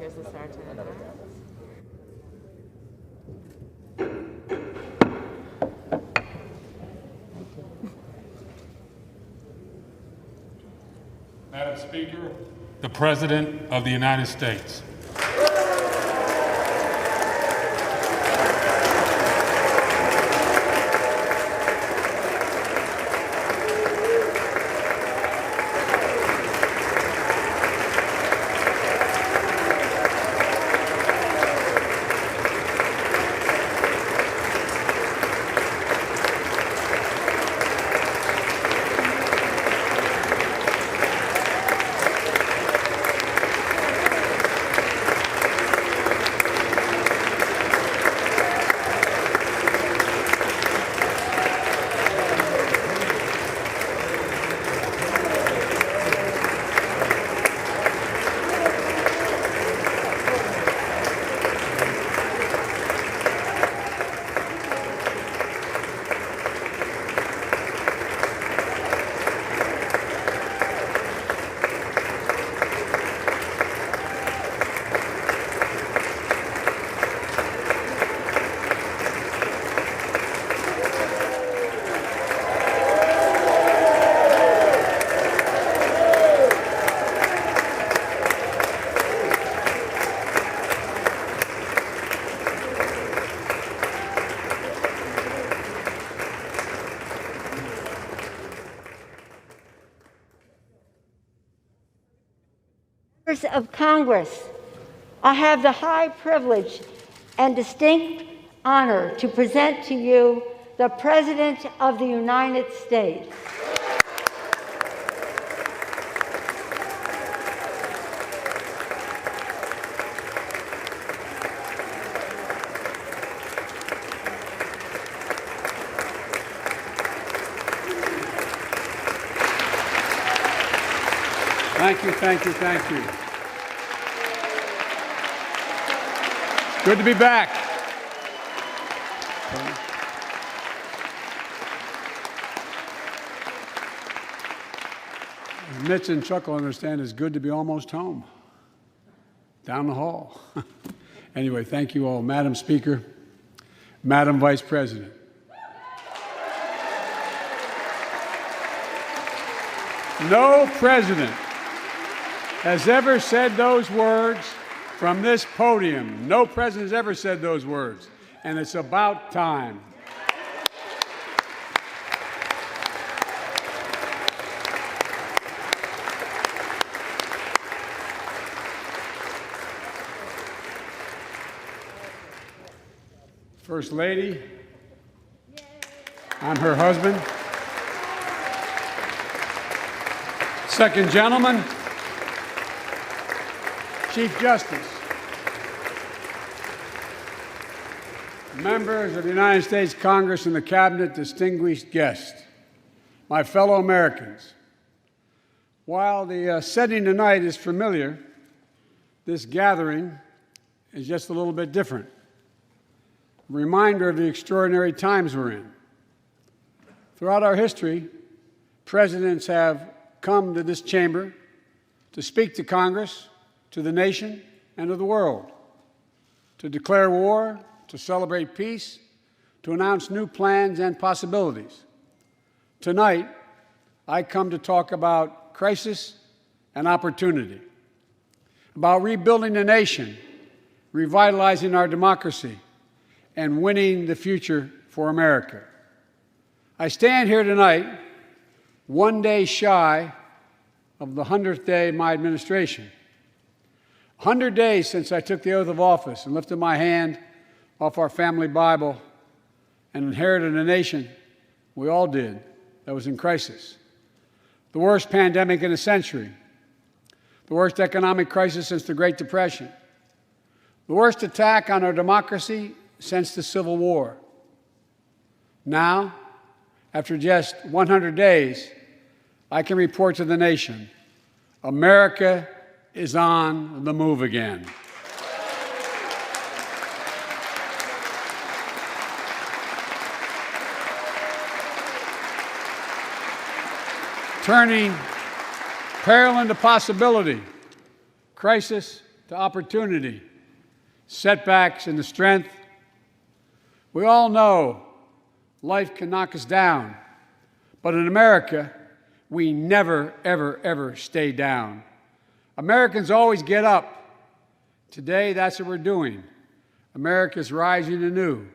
Here's the sergeant at arms. Madam Speaker, the President of the United States. Members of Congress, I have the high privilege and distinct honor to present to you the President of the United States. Thank you, thank you, thank you. Good to be back. As Mitch and Chuck will understand, it's good to be almost home, down the hall. Anyway, thank you all. Madam Speaker, Madam Vice President. No president has ever said those words from this podium. No president has ever said those words, and it's about time. First Lady, I'm her husband. Second Gentleman, Chief Justice, members of the United States Congress and the Cabinet, distinguished guests, my fellow Americans. While the setting tonight is familiar, this gathering is just a little bit different. A reminder of the extraordinary times we're in. Throughout our history, presidents have come to this chamber to speak to Congress, to the nation, and to the world, to declare war, to celebrate peace, to announce new plans and possibilities. Tonight, I come to talk about crisis and opportunity, about rebuilding the nation, revitalizing our democracy, and winning the future for America. I stand here tonight, one day shy of the 100th day of my administration. 100 days since I took the oath of office and lifted my hand off our family Bible and inherited a nation, we all did, that was in crisis. The worst pandemic in a century, the worst economic crisis since the Great Depression, the worst attack on our democracy since the Civil War. Now, after just 100 days, I can report to the nation, America is on the move again. Turning peril into possibility, crisis to to opportunity, setbacks into strength. We all know life can knock us down, but in America, we never, ever, ever stay down. Americans always get up. Today, that's what we're doing. America's rising anew,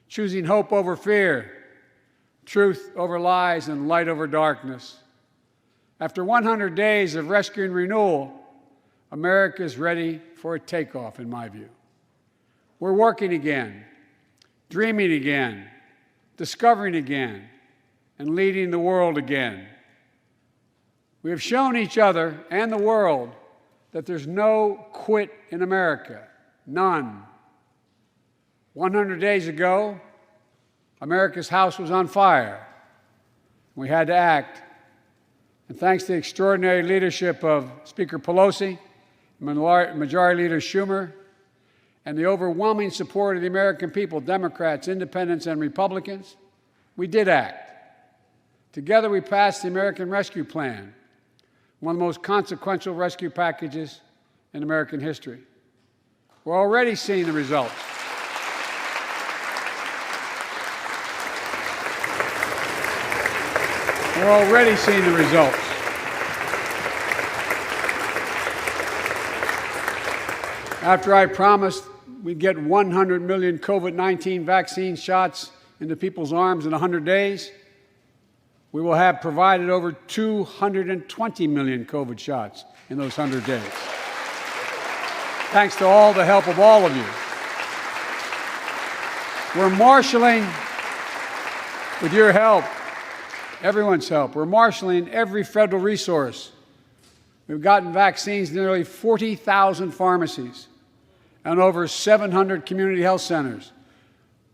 choosing hope over fear, truth over lies, and light over darkness. After 100 days of rescue and renewal, America is ready for a takeoff, in my view. We're working again, dreaming again, discovering again, and leading the world again. We have shown each other and the world that there's no quit in America, none. 100 days ago, America's house was on fire. We had to act. And thanks to the extraordinary leadership of Speaker Pelosi, Majority Leader Schumer, and the overwhelming support of the American people, Democrats, Independents, and Republicans, we did act. Together, we passed the American Rescue Plan, one of the most consequential rescue packages in American history. We're already seeing the results. We're already seeing the results. After I promised we'd get 100 million COVID-19 vaccine shots into people's arms in 100 days, we will have provided over 220 million COVID shots in those 100 days. Thanks to all the help of all of you. We're marshaling, with your help, everyone's help, we're marshaling every federal resource. We've gotten vaccines to nearly 40,000 pharmacies and over 700 community health centers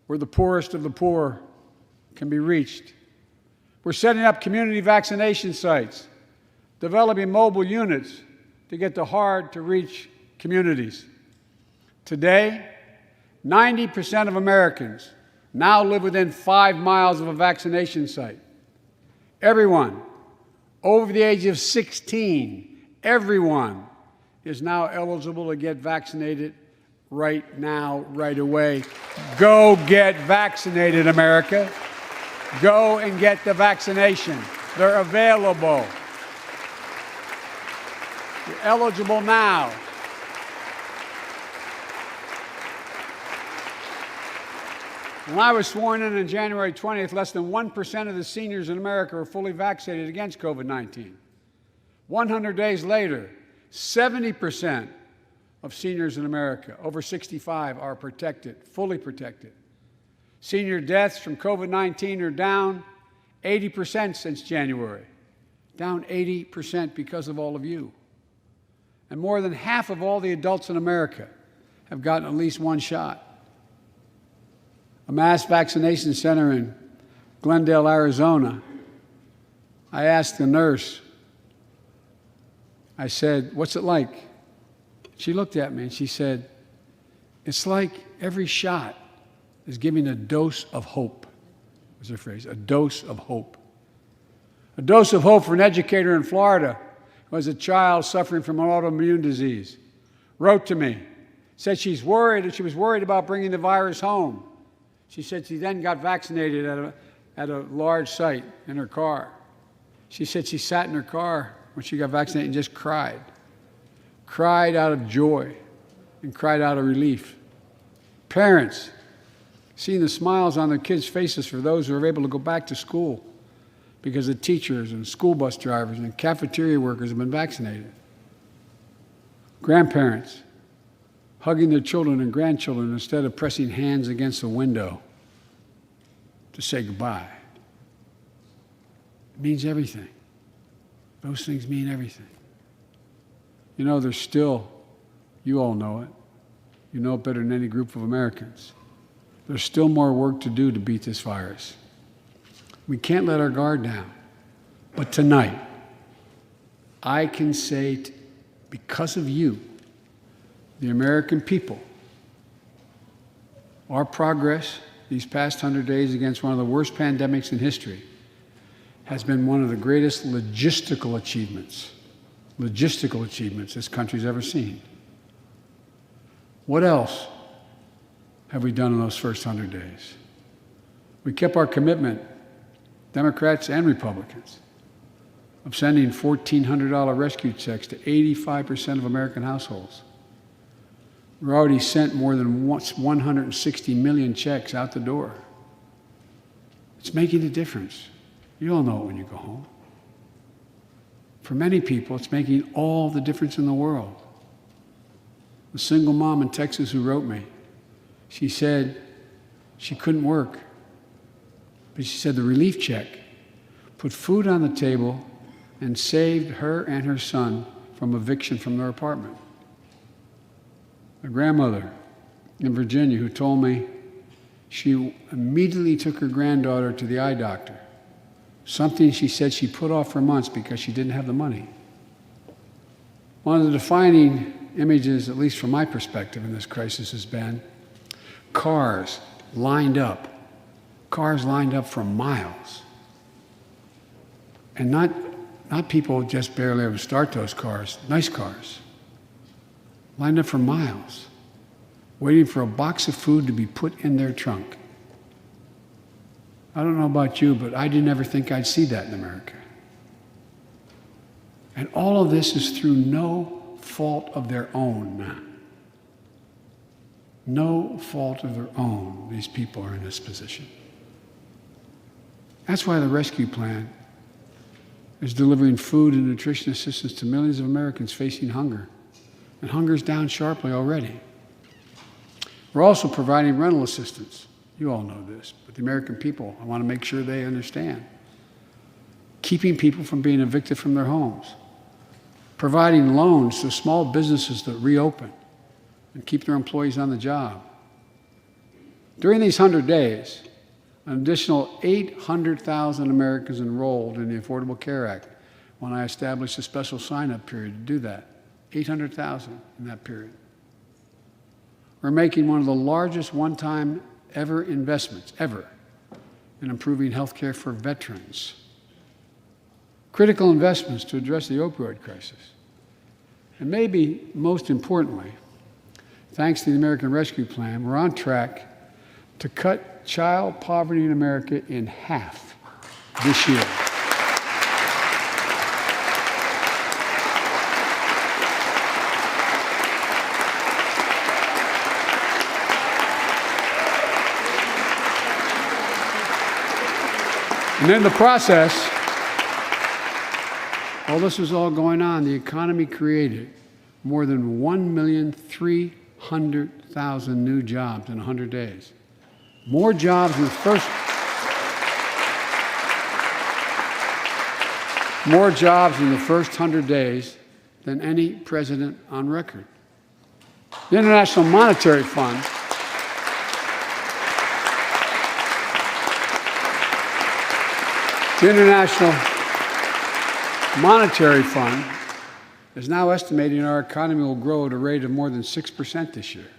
where the poorest of the poor can be reached. We're setting up community vaccination sites, developing mobile units to get to hard-to-reach communities. Today, 90% of Americans now live within 5 miles of a vaccination site. Everyone over the age of 16, everyone is now eligible to get vaccinated right now, right away. Go get vaccinated, America. Go and get the vaccination. They're available. You're eligible now. When I was sworn in on January 20th, less than 1% of the seniors in America were fully vaccinated against COVID-19. 100 days later, 70% of seniors in America over 65 are protected, fully protected. Senior deaths from COVID-19 are down 80% since January, down 80% because of all of you. And more than half of all the adults in America have gotten at least one shot. A mass vaccination center in Glendale, Arizona, I asked the nurse, I said, "What's it like?" She looked at me and she said, "It's like every shot is giving a dose of hope," was her phrase, a dose of hope. A dose of hope for an educator in Florida who has a child suffering from an autoimmune disease. Wrote to me, said she was worried about bringing the virus home. She said she then got vaccinated at a large site in her car. She said she sat in her car when she got vaccinated and just cried. Cried out of joy and cried out of relief. Parents, seeing the smiles on their kids' faces for those who are able to go back to school because the teachers and school bus drivers and cafeteria workers have been vaccinated. Grandparents, hugging their children and grandchildren instead of pressing hands against a window to say goodbye. It means everything. Those things mean everything. You know, there's still, you all know it, you know it better than any group of Americans, there's still more work to do to beat this virus. We can't let our guard down. But tonight, I can say, because of you, the American people, our progress these past 100 days against one of the worst pandemics in history has been one of the greatest logistical achievements this country's ever seen. What else have we done in those first 100 days? We kept our commitment, Democrats and Republicans, of sending $1,400 rescue checks to 85% of American households. We've already sent more than 160 million checks out the door. It's making a difference. You'll know it when you go home. For many people, it's making all the difference in the world. The single mom in Texas who wrote me, she said she couldn't work, but she said the relief check put food on the table and saved her and her son from eviction from their apartment. A grandmother in Virginia who told me she immediately took her granddaughter to the eye doctor, something she said she put off for months because she didn't have the money. One of the defining images, at least from my perspective in this crisis, has been cars lined up for miles. And not people just barely able to start those cars, nice cars, lined up for miles, waiting for a box of food to be put in their trunk. I don't know about you, but I didn't ever think I'd see that in America. And all of this is through no fault of their own. No fault of their own, these people are in this position. That's why the rescue plan is delivering food and nutrition assistance to millions of Americans facing hunger. And hunger is down sharply already. We're also providing rental assistance. You all know this, but the American people, I want to make sure they understand. Keeping people from being evicted from their homes. Providing loans to small businesses that reopen and keep their employees on the job. During these 100 days, an additional 800,000 Americans enrolled in the Affordable Care Act when I established a special sign-up period to do that. 800,000 in that period. We're making one of the largest one-time ever investments, ever, in improving health care for veterans. Critical investments to address the opioid crisis. And maybe most importantly, thanks to the American Rescue Plan, we're on track to cut child poverty in America in half this year. And in the process, while this was all going on, the economy created more than 1,300,000 new jobs in 100 days. More jobs in the first 100 days than any president on record. The International Monetary Fund is now estimating our economy will grow at a rate of more than 6% this year.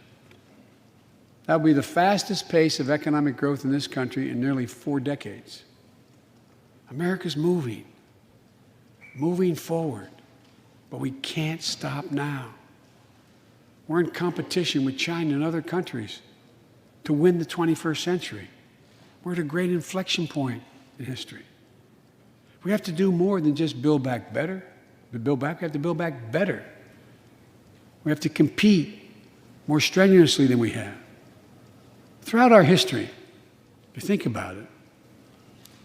That will be the fastest pace of economic growth in this country in nearly 4 decades. America's moving forward, but we can't stop now. We're in competition with China and other countries to win the 21st century. We're at a great inflection point in history. We have to do more than just build back better. We have to build back better. We have to compete more strenuously than we have. Throughout our history, if you think about it,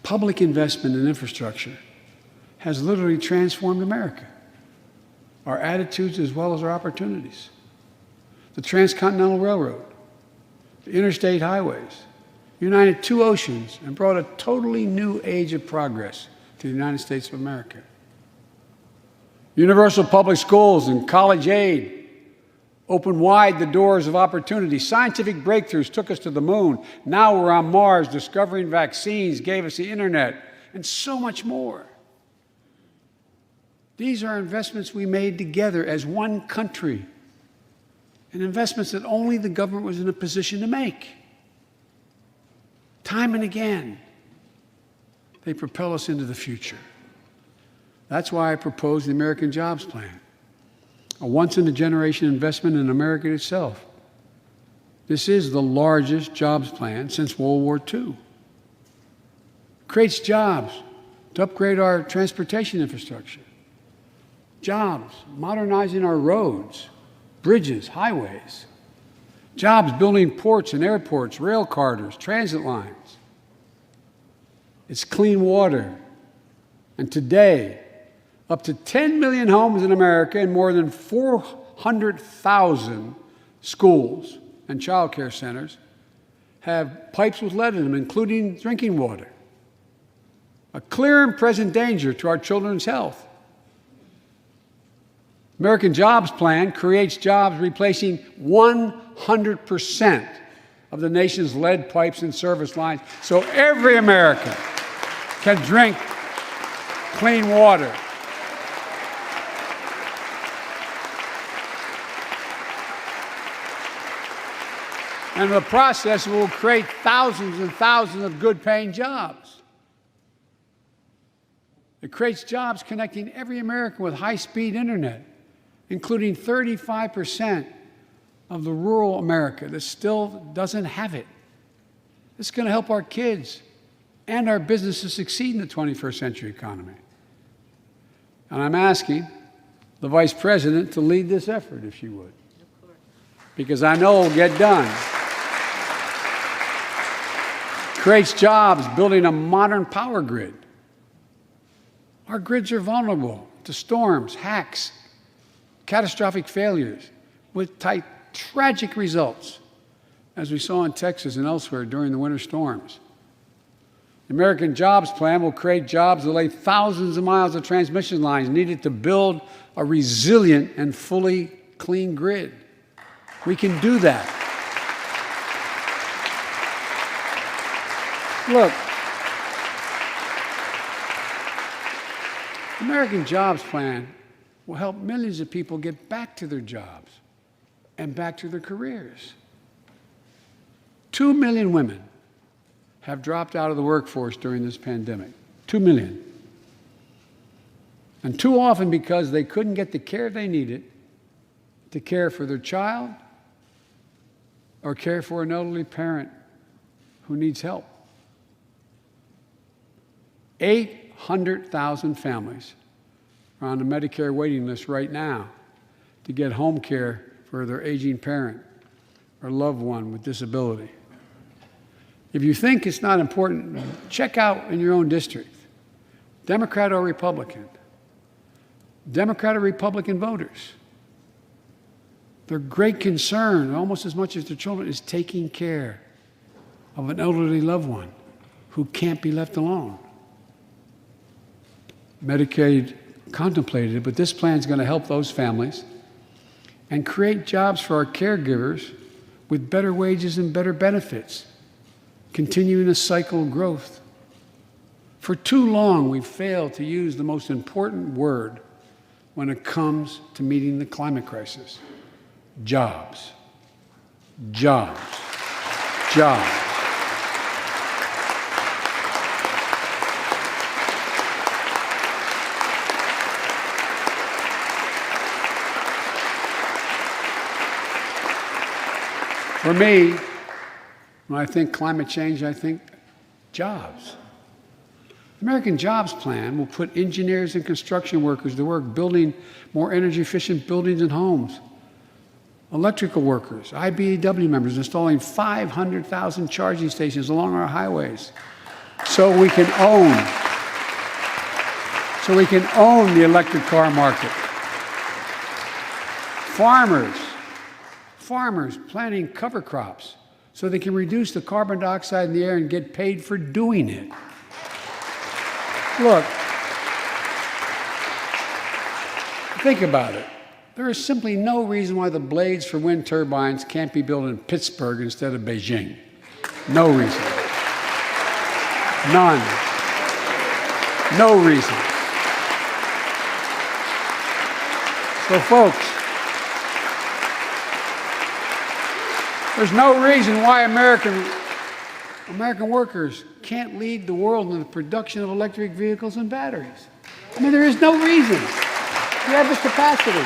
public investment in infrastructure has literally transformed America, our attitudes as well as our opportunities. The Transcontinental Railroad, the interstate highways, united 2 oceans and brought a totally new age of progress to the United States of America. Universal public schools and college aid opened wide the doors of opportunity. Scientific breakthroughs took us to the moon. Now we're on Mars. Discovering vaccines gave us the internet, and so much more. These are investments we made together as one country, and investments that only the government was in a position to make. Time and again, they propel us into the future. That's why I proposed the American Jobs Plan, a once-in-a-generation investment in America itself, This is the largest jobs plan since World War II. It creates jobs to upgrade our transportation infrastructure. Jobs modernizing our roads, bridges, highways. Jobs building ports and airports, rail corridors, transit lines. It's clean water. And today, up to 10 million homes in America and more than 400,000 schools and child care centers have pipes with lead in them, including drinking water. A clear and present danger to our children's health. American Jobs Plan creates jobs replacing 100% of the nation's lead pipes and service lines so every American can drink clean water. And in the process, it will create thousands and thousands of good-paying jobs. It creates jobs connecting every American with high-speed internet, including 35% of the rural America that still doesn't have it. This is going to help our kids and our businesses succeed in the 21st century economy. And I'm asking the Vice President to lead this effort, if she would, because I know it'll get done. Creates jobs building a modern power grid. Our grids are vulnerable to storms, hacks, catastrophic failures with tragic results, as we saw in Texas and elsewhere during the winter storms. The American Jobs Plan will create jobs that lay thousands of miles of transmission lines needed to build a resilient and fully clean grid. We can do that. Look, the American Jobs Plan will help millions of people get back to their jobs and back to their careers. 2 million women have dropped out of the workforce during this pandemic. 2 million. And too often because they couldn't get the care they needed to care for their child or care for an elderly parent who needs help. 800,000 families are on the Medicare waiting list right now to get home care for their aging parent or loved one with disability. If you think it's not important, check out in your own district, Democrat or Republican, Democrat or Republican voters. Their great concern, almost as much as their children, is taking care of an elderly loved one who can't be left alone. Medicaid contemplated it, but this plan is going to help those families and create jobs for our caregivers with better wages and better benefits, continuing a cycle of growth. For too long, we've failed to use the most important word when it comes to meeting the climate crisis: jobs. Jobs. Jobs. For me, when I think climate change, I think jobs. The American Jobs Plan will put engineers and construction workers to work building more energy-efficient buildings and homes. Electrical workers, IBEW members installing 500,000 charging stations along our highways so we can own the electric car market. Farmers planting cover crops so they can reduce the carbon dioxide in the air and get paid for doing it. Look, think about it. There is simply no reason why the blades for wind turbines can't be built in Pittsburgh instead of Beijing. No reason. None. No reason. So, folks, there's no reason why American workers can't lead the world in the production of electric vehicles and batteries. I mean, there is no reason. We have the capacity.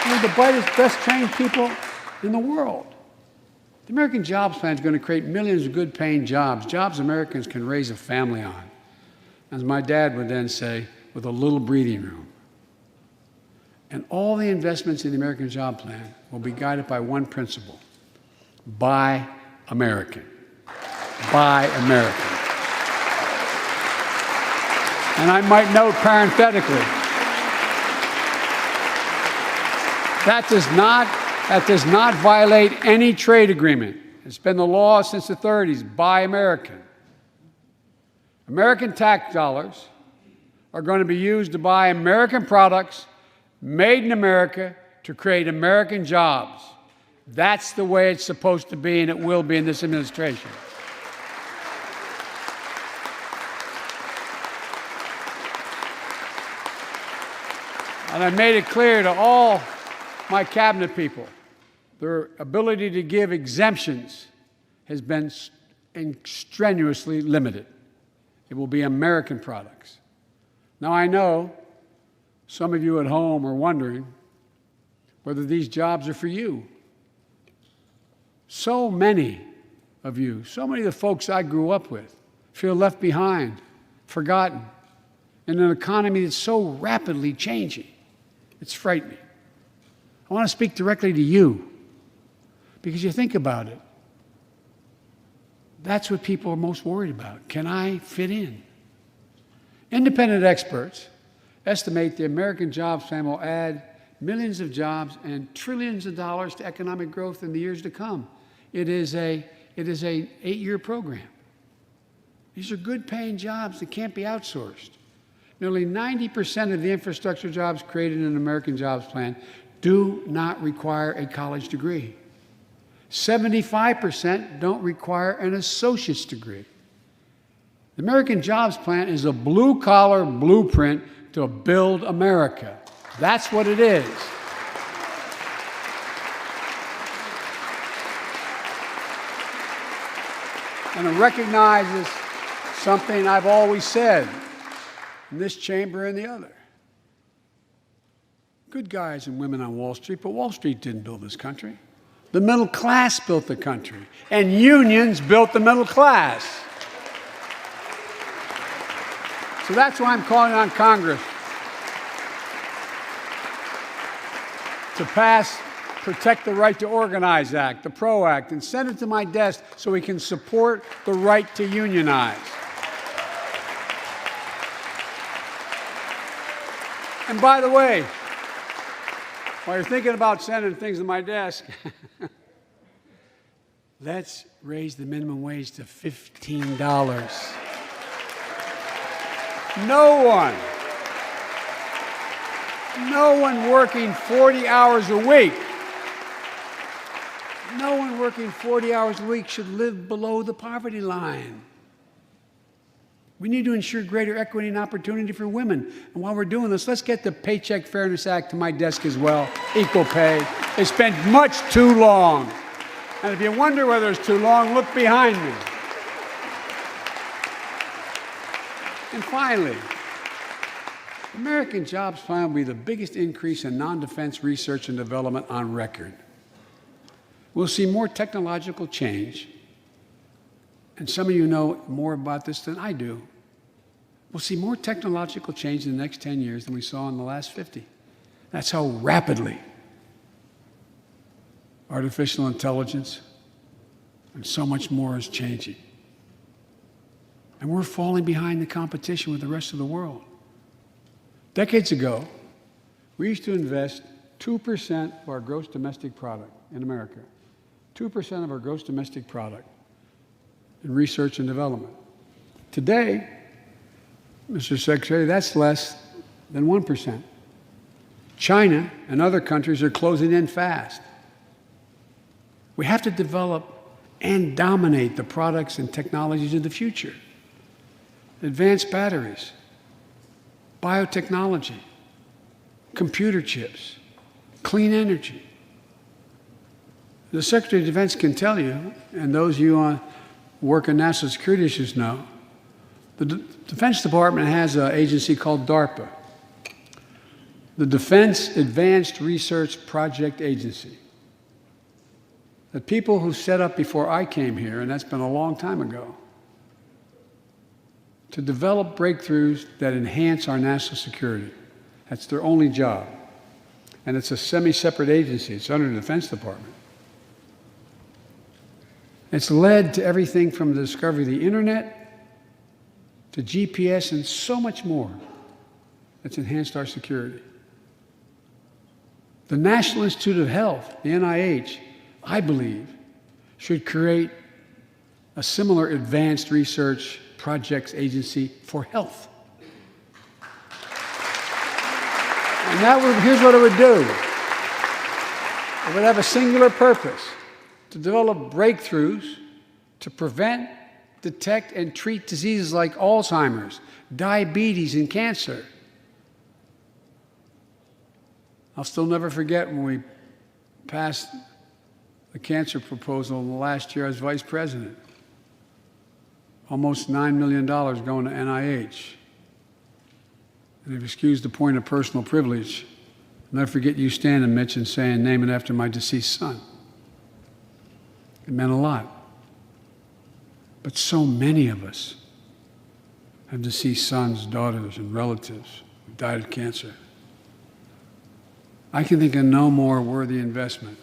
We have the brightest, best trained people in the world. The American Jobs Plan is going to create millions of good-paying jobs, jobs Americans can raise a family on. As my dad would then say, with a little breathing room. And all the investments in the American Job Plan will be guided by one principle: buy American. Buy American. And I might note parenthetically, that does not violate any trade agreement. It's been the law since the 30s. Buy American. American tax dollars are going to be used to buy American products made in America to create American jobs. That's the way it's supposed to be, and it will be in this administration. And I made it clear to all my cabinet people, their ability to give exemptions has been strenuously limited. It will be American products. Now, I know some of you at home are wondering whether these jobs are for you. So many of you, so many of the folks I grew up with, feel left behind, forgotten, in an economy that's so rapidly changing. It's frightening. I want to speak directly to you, because you think about it. That's what people are most worried about. Can I fit in? Independent experts estimate the American Jobs Plan will add millions of jobs and trillions of dollars to economic growth in the years to come. It is an 8-year program. These are good-paying jobs that can't be outsourced. Nearly 90% of the infrastructure jobs created in the American Jobs Plan do not require a college degree. 75% don't require an associate's degree. The American Jobs Plan is a blue-collar blueprint to build America. That's what it is. And it recognizes something I've always said in this chamber and the other. Good guys and women on Wall Street, but Wall Street didn't build this country. The middle class built the country, and unions built the middle class. So that's why I'm calling on Congress to pass Protect the Right to Organize Act, the PRO Act, and send it to my desk so we can support the right to unionize. And by the way, while you're thinking about sending things to my desk, let's raise the minimum wage to $15. No one working 40 hours a week, should live below the poverty line. We need to ensure greater equity and opportunity for women. And while we're doing this, let's get the Paycheck Fairness Act to my desk as well, equal pay. It's been much too long. And if you wonder whether it's too long, look behind me. And finally, the American Jobs Plan will be the biggest increase in non-defense research and development on record. We'll see more technological change, and some of you know more about this than I do. We'll see more technological change in the next 10 years than we saw in the last 50. That's how rapidly artificial intelligence and so much more is changing. And we're falling behind the competition with the rest of the world. Decades ago, we used to invest 2% of our gross domestic product in America, 2% of our gross domestic product in research and development. Today, Mr. Secretary, that's less than 1%. China and other countries are closing in fast. We have to develop and dominate the products and technologies of the future. Advanced batteries, biotechnology, computer chips, clean energy. The Secretary of Defense can tell you, and those of you who work in national security issues know, the Defense Department has an agency called DARPA, the Defense Advanced Research Project Agency. that people who set up before I came here, and that's been a long time ago, to develop breakthroughs that enhance our national security. That's their only job. And it's a semi-separate agency. It's under the Defense Department. It's led to everything from the discovery of the internet to GPS and so much more that's enhanced our security. The National Institute of Health, the NIH, I believe, should create a similar advanced research projects agency for health. And here's what it would do. It would have a singular purpose: to develop breakthroughs to prevent, detect, and treat diseases like Alzheimer's, diabetes, and cancer. I'll still never forget when we passed the cancer proposal the last year I was vice president. Almost $9 million going to NIH. And if excused the point of personal privilege, I'll never forget you standing, Mitch, and saying, "Name it after my deceased son." It meant a lot. But so many of us have deceased sons, daughters, and relatives who died of cancer. I can think of no more worthy investment.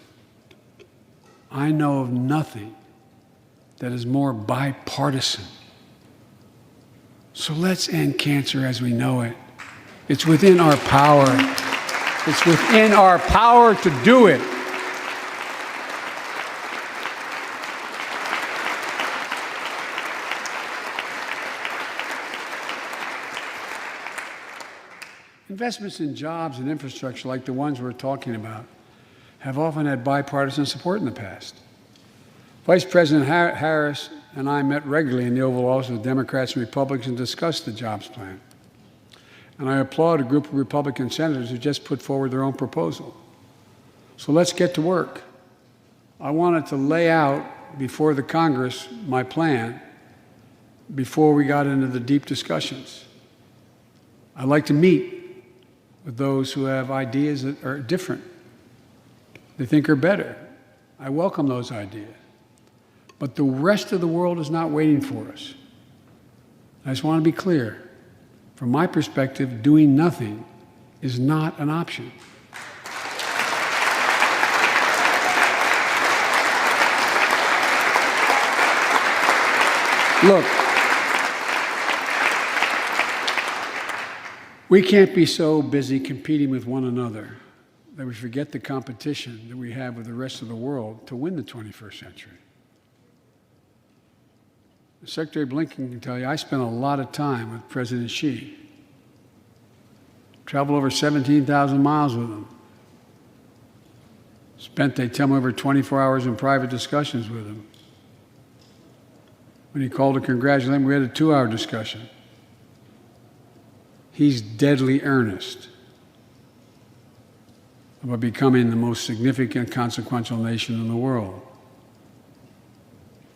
I know of nothing that is more bipartisan. So let's end cancer as we know it. It's within our power. It's within our power to do it. Investments in jobs and infrastructure like the ones we're talking about have often had bipartisan support in the past. Vice President Harris and I met regularly in the Oval Office with Democrats and Republicans and discussed the jobs plan. And I applaud a group of Republican senators who just put forward their own proposal. So let's get to work. I wanted to lay out before the Congress my plan before we got into the deep discussions. I'd like to meet with those who have ideas that are different, they think are better. I welcome those ideas. But the rest of the world is not waiting for us. I just want to be clear. From my perspective, doing nothing is not an option. Look, we can't be so busy competing with one another that we forget the competition that we have with the rest of the world to win the 21st century. Secretary Blinken can tell you, I spent a lot of time with President Xi. Traveled over 17,000 miles with him. Spent, they tell me, over 24 hours in private discussions with him. When he called to congratulate him, we had a 2-hour discussion. He's deadly earnest about becoming the most significant, consequential nation in the world.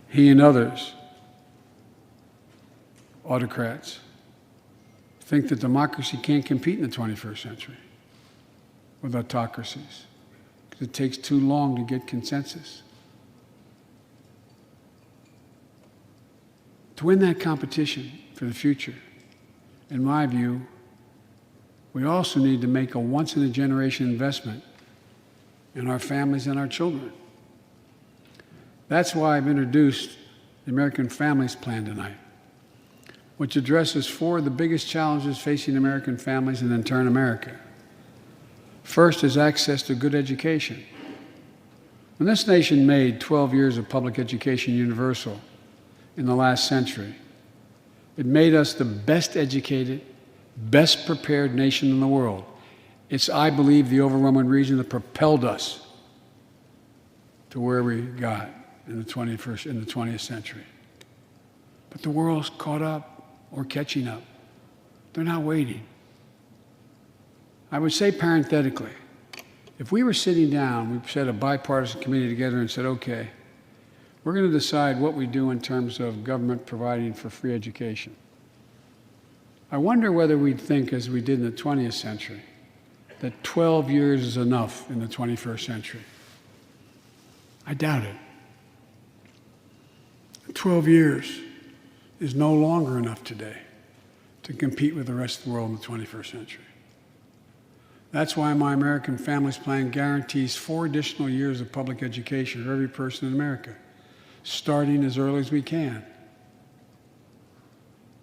He and others, autocrats, think that democracy can't compete in the 21st century with autocracies because it takes too long to get consensus. To win that competition for the future, in my view, we also need to make a once-in-a-generation investment in our families and our children. That's why I've introduced the American Families Plan tonight, which addresses 4 of the biggest challenges facing American families and in turn America. First is access to good education. When this nation made 12 years of public education universal in the last century, it made us the best educated, best prepared nation in the world. It's, I believe, the overwhelming reason that propelled us to where we got in the 20th century. But the world's caught up or catching up. They're not waiting. I would say parenthetically, if we were sitting down, we set a bipartisan committee together and said, okay, we're going to decide what we do in terms of government providing for free education. I wonder whether we'd think, as we did in the 20th century, that 12 years is enough in the 21st century. I doubt it. 12 years is no longer enough today to compete with the rest of the world in the 21st century. That's why my American Families Plan guarantees 4 additional years of public education for every person in America, starting as early as we can.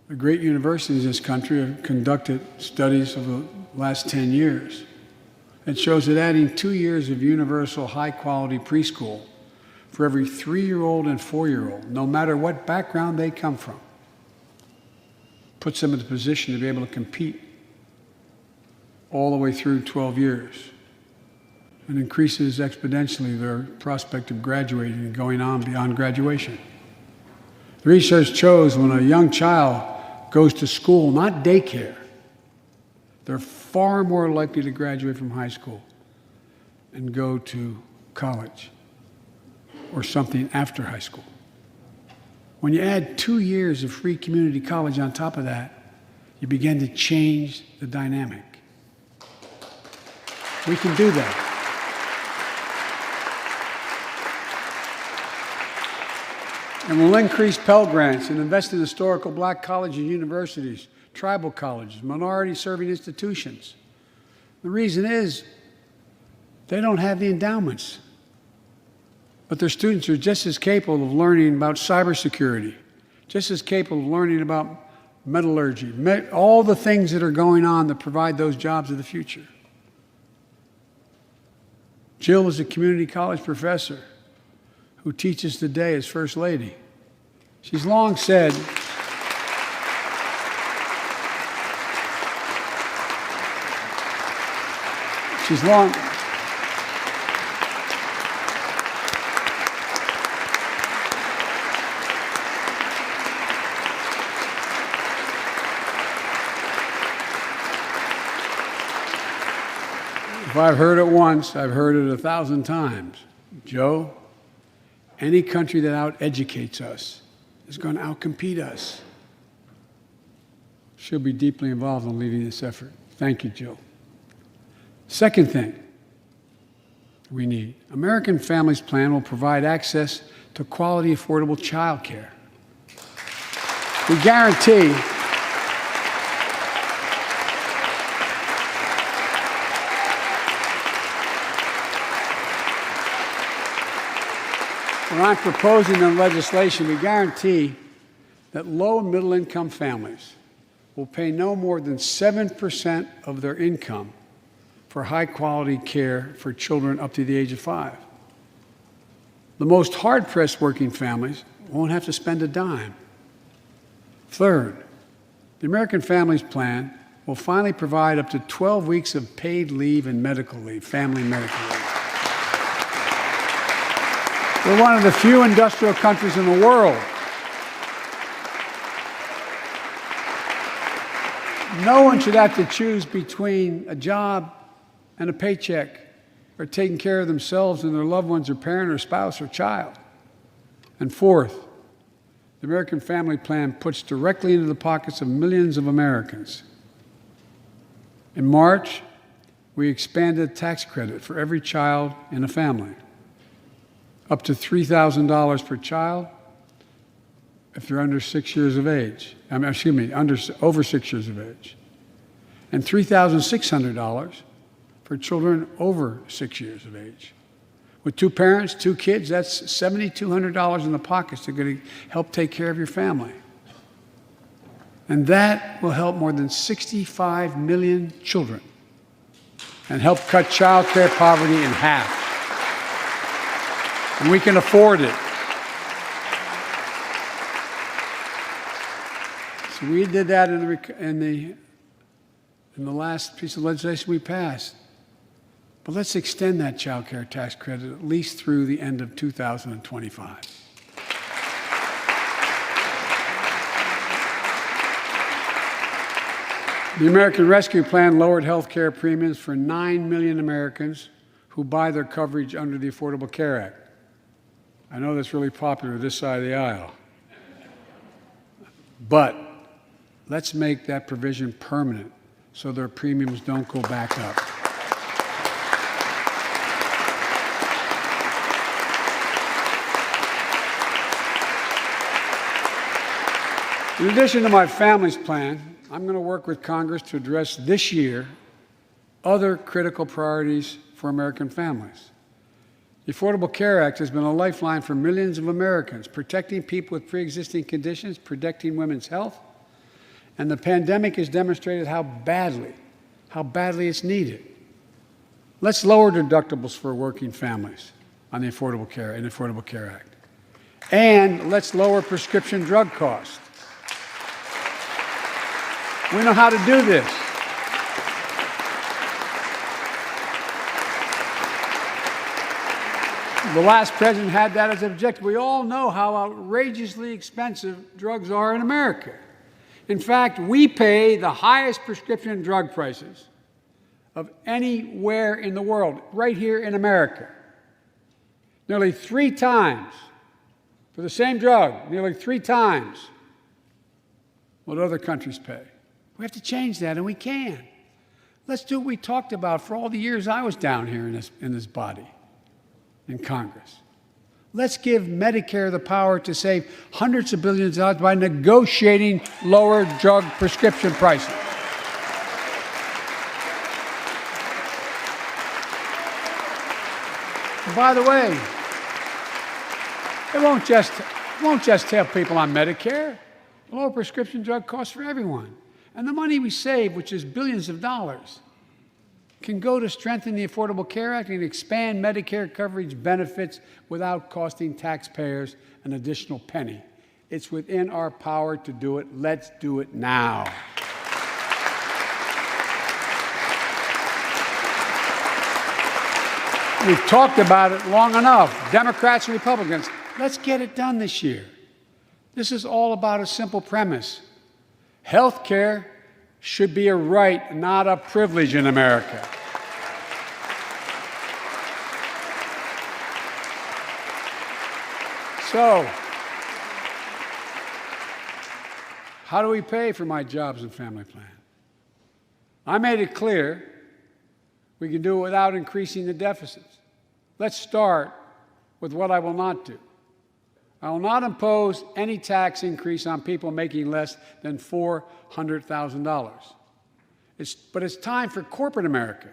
The great universities in this country have conducted studies over the last 10 years. It shows that adding 2 years of universal high-quality preschool for every 3-year-old and 4-year-old, no matter what background they come from, puts them in the position to be able to compete all the way through 12 years and increases exponentially their prospect of graduating and going on beyond graduation. The research shows when a young child goes to school, not daycare, they're far more likely to graduate from high school and go to college or something after high school. When you add 2 years of free community college on top of that, you begin to change the dynamic. We can do that. And we'll increase Pell Grants and invest in historical black colleges and universities, tribal colleges, minority-serving institutions. The reason is they don't have the endowments. But their students are just as capable of learning about cybersecurity, just as capable of learning about metallurgy, all the things that are going on that provide those jobs of the future. Jill is a community college professor who teaches today as First Lady. She's long said, if I've heard it once, I've heard it 1,000 times. Joe, any country that out-educates us is going to outcompete us. She'll be deeply involved in leading this effort. Thank you, Jill. Second thing we need, American Families Plan will provide access to quality, affordable child care. We guarantee when I'm proposing the legislation, we guarantee that low and middle income families will pay no more than 7% of their income for high-quality care for children up to the age of 5. The most hard-pressed working families won't have to spend a dime. Third, the American Families Plan will finally provide up to 12 weeks of paid leave and medical leave, family medical leave. We're one of the few industrial countries in the world. No one should have to choose between a job and a paycheck, or taking care of themselves and their loved ones, or parent, or spouse, or child. And fourth, the American Family Plan puts directly into the pockets of millions of Americans. In March, we expanded tax credit for every child in a family, up to $3,000 per child if you're under 6 years of age. Over 6 years of age. And $3,600 for children over 6 years of age. With 2 parents, 2 kids, that's $7,200 in the pockets that are going to help take care of your family. And that will help more than 65 million children and help cut child care poverty in half. And we can afford it. So we did that in the last piece of legislation we passed. But let's extend that child care tax credit at least through the end of 2025. The American Rescue Plan lowered health care premiums for 9 million Americans who buy their coverage under the Affordable Care Act. I know that's really popular this side of the aisle. But let's make that provision permanent so their premiums don't go back up. In addition to my family's plan, I'm going to work with Congress to address this year other critical priorities for American families. The Affordable Care Act has been a lifeline for millions of Americans, protecting people with pre-existing conditions, protecting women's health, and the pandemic has demonstrated how badly it's needed. Let's lower deductibles for working families on the Affordable Care Act. And let's lower prescription drug costs. We know how to do this. The last president had that as an objective. We all know how outrageously expensive drugs are in America. In fact, we pay the highest prescription drug prices of anywhere in the world, right here in America. Nearly 3 times for the same drug, nearly 3 times what other countries pay. We have to change that, and we can. Let's do what we talked about for all the years I was down here in this body, in Congress. Let's give Medicare the power to save hundreds of billions of dollars by negotiating lower drug prescription prices. And by the way, it won't just help people on Medicare. Lower prescription drug costs for everyone. And the money we save, which is billions of dollars, can go to strengthen the Affordable Care Act and expand Medicare coverage benefits without costing taxpayers an additional penny. It's within our power to do it. Let's do it now. We've talked about it long enough, Democrats and Republicans. Let's get it done this year. This is all about a simple premise. Health care should be a right, not a privilege in America. So, how do we pay for my jobs and family plan? I made it clear we can do it without increasing the deficits. Let's start with what I will not do. I will not impose any tax increase on people making less than $400,000. But it's time for corporate America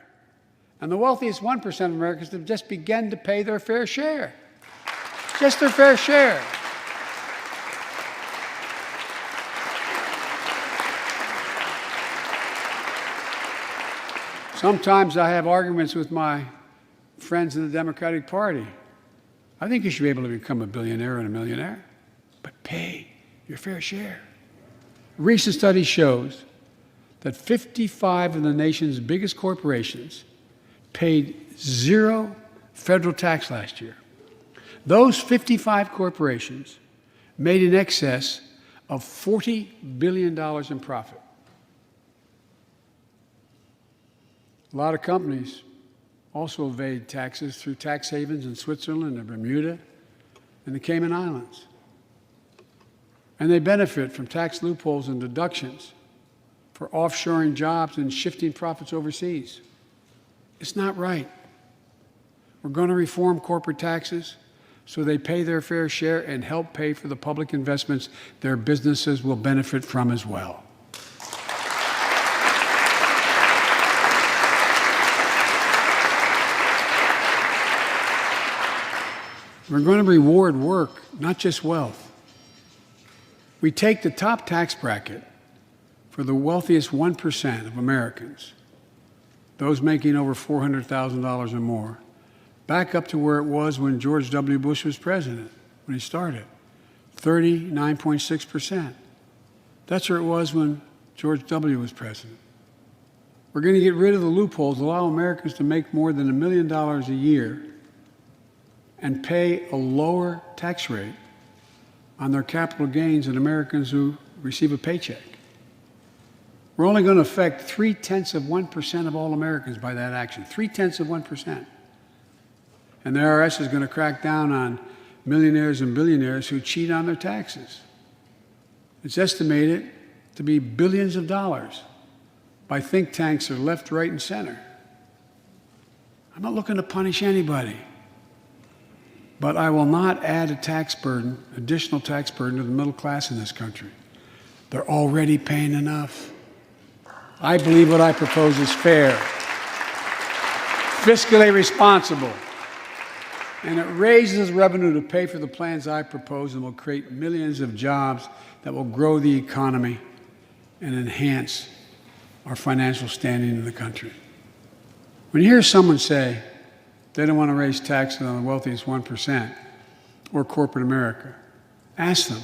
and the wealthiest 1% of Americans to just begin to pay their fair share. Just their fair share. Sometimes I have arguments with my friends in the Democratic Party. I think you should be able to become a billionaire and a millionaire, but pay your fair share. A recent study shows that 55 of the nation's biggest corporations paid 0 federal tax last year. Those 55 corporations made in excess of $40 billion in profit. A lot of companies also evade taxes through tax havens in Switzerland and Bermuda and the Cayman Islands. And they benefit from tax loopholes and deductions for offshoring jobs and shifting profits overseas. It's not right. We're going to reform corporate taxes so they pay their fair share and help pay for the public investments their businesses will benefit from as well. We're going to reward work, not just wealth. We take the top tax bracket for the wealthiest 1% of Americans, those making over $400,000 or more, back up to where it was when George W. Bush was president, when he started, 39.6%. That's where it was when George W. was president. We're going to get rid of the loopholes, allow Americans to make more than $1 million a year and pay a lower tax rate on their capital gains than Americans who receive a paycheck. We're only going to affect 0.3% of all Americans by that action, 0.3%. And the IRS is going to crack down on millionaires and billionaires who cheat on their taxes. It's estimated to be billions of dollars by think tanks that are left, right, and center. I'm not looking to punish anybody. But I will not add a tax burden, additional tax burden to the middle class in this country. They're already paying enough. I believe what I propose is fair, fiscally responsible, and it raises revenue to pay for the plans I propose and will create millions of jobs that will grow the economy and enhance our financial standing in the country. When you hear someone say they don't want to raise taxes on the wealthiest 1% or corporate America, ask them,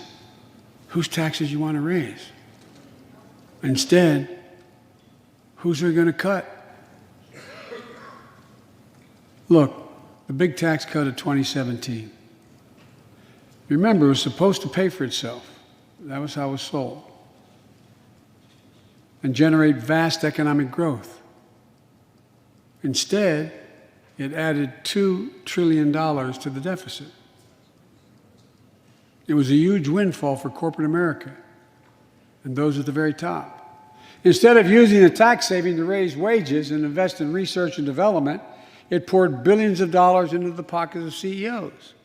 whose taxes you want to raise? Instead, whose are you going to cut? Look, the big tax cut of 2017. Remember, it was supposed to pay for itself. That was how it was sold. And generate vast economic growth. Instead, it added $2 trillion to the deficit. It was a huge windfall for corporate America and those at the very top. Instead of using the tax saving to raise wages and invest in research and development, it poured billions of dollars into the pockets of CEOs.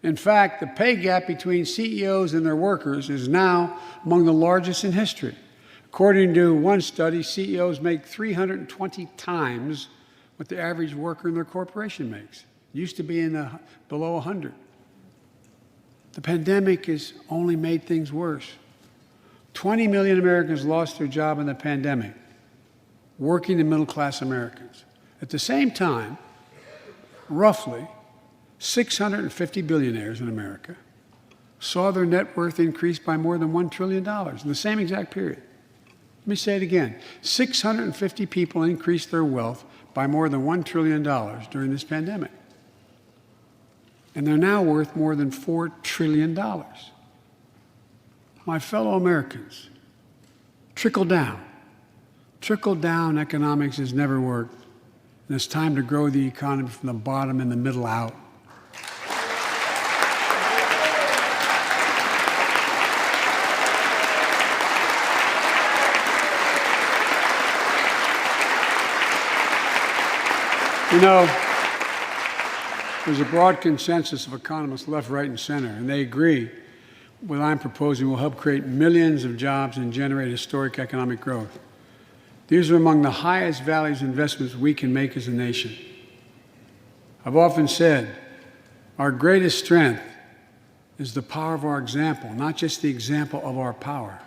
In fact, the pay gap between CEOs and their workers is now among the largest in history. According to one study, CEOs make 320 times what the average worker in their corporation makes. It used to be below 100. The pandemic has only made things worse. 20 million Americans lost their job in the pandemic, working and middle-class Americans. At the same time, roughly 650 billionaires in America saw their net worth increase by more than $1 trillion in the same exact period. Let me say it again. 650 people increased their wealth by more than $1 trillion during this pandemic. And they're now worth more than $4 trillion. My fellow Americans, trickle down. Trickle down economics has never worked. And it's time to grow the economy from the bottom and the middle out. You know, there's a broad consensus of economists left, right, and center, and they agree what I'm proposing will help create millions of jobs and generate historic economic growth. These are among the highest values investments we can make as a nation. I've often said our greatest strength is the power of our example, not just the example of our power.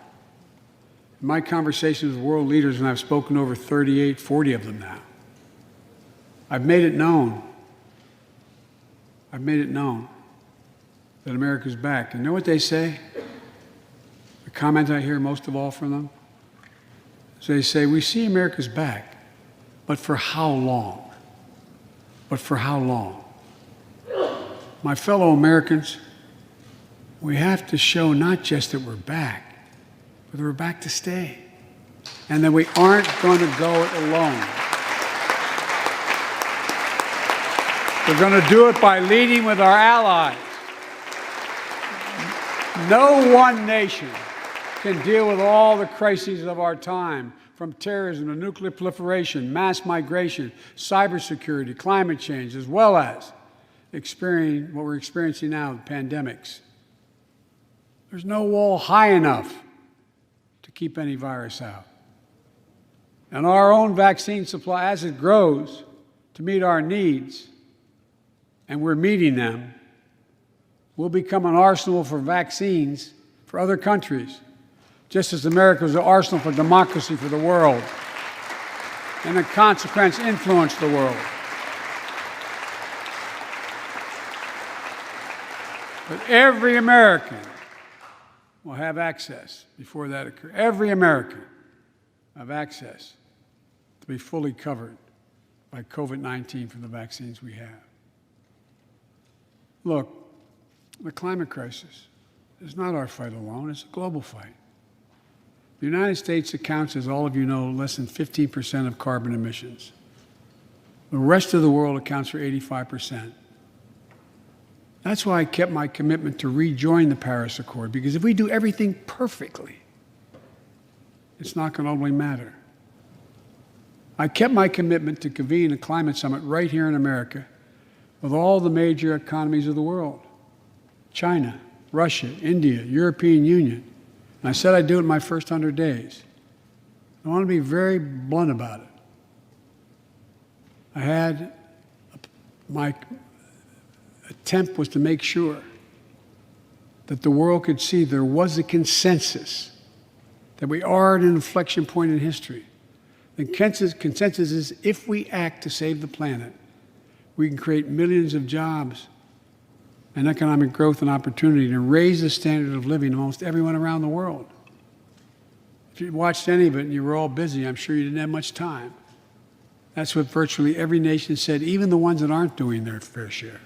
In my conversations with world leaders, and I've spoken to over 38, 40 of them now, I've made it known that America's back. And you know what they say? The comment I hear most of all from them is they say, we see America's back, but for how long? But for how long? My fellow Americans, we have to show not just that we're back, but that we're back to stay, and that we aren't going to go it alone. We're going to do it by leading with our allies. No one nation can deal with all the crises of our time, from terrorism to nuclear proliferation, mass migration, cybersecurity, climate change, as well as what we're experiencing now, pandemics. There's no wall high enough to keep any virus out. And our own vaccine supply, as it grows to meet our needs, and we're meeting them, will become an arsenal for vaccines for other countries, just as America was an arsenal for democracy for the world, and in consequence influence the world. But every American will have access before that occurs. Every American will have access to be fully covered by COVID-19 from the vaccines we have. Look, the climate crisis is not our fight alone, it's a global fight. The United States accounts, as all of you know, less than 15% of carbon emissions. The rest of the world accounts for 85%. That's why I kept my commitment to rejoin the Paris Accord, because if we do everything perfectly, it's not going to only matter. I kept my commitment to convene a climate summit right here in America with all the major economies of the world: China, Russia, India, European Union, And I said I'd do it in my first 100 days. I want to be very blunt about it. My attempt was to make sure that the world could see there was a consensus, that we are at an inflection point in history. The consensus is if we act to save the planet, we can create millions of jobs and economic growth and opportunity to raise the standard of living of almost everyone around the world. If you watched any of it and you were all busy, I'm sure you didn't have much time. That's what virtually every nation said, even the ones that aren't doing their fair share.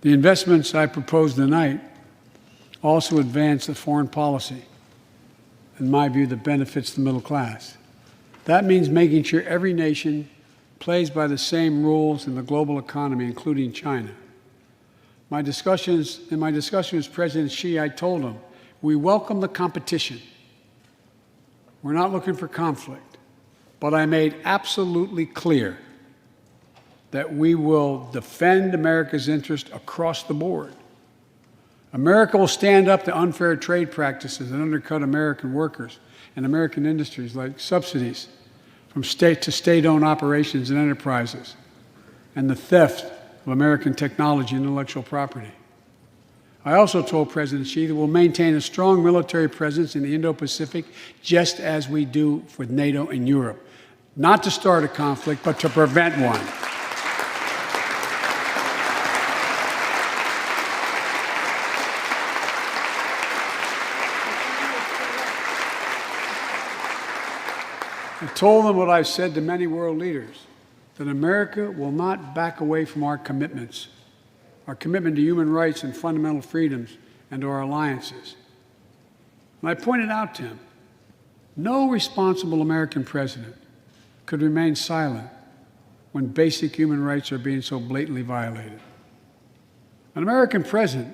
The investments I propose tonight also advance the foreign policy, in my view, that benefits the middle class. That means making sure every nation plays by the same rules in the global economy, including China. In my discussion with President Xi, I told him, we welcome the competition. We're not looking for conflict. But I made absolutely clear that we will defend America's interest across the board. America will stand up to unfair trade practices that undercut American workers and American industries, like subsidies from state to state-owned operations and enterprises, and the theft of American technology and intellectual property. I also told President Xi that we'll maintain a strong military presence in the Indo-Pacific, just as we do with NATO and Europe, not to start a conflict, but to prevent one. I told them what I've said to many world leaders, that America will not back away from our commitments, our commitment to human rights and fundamental freedoms, and to our alliances. And I pointed out to him, no responsible American president could remain silent when basic human rights are being so blatantly violated. An American president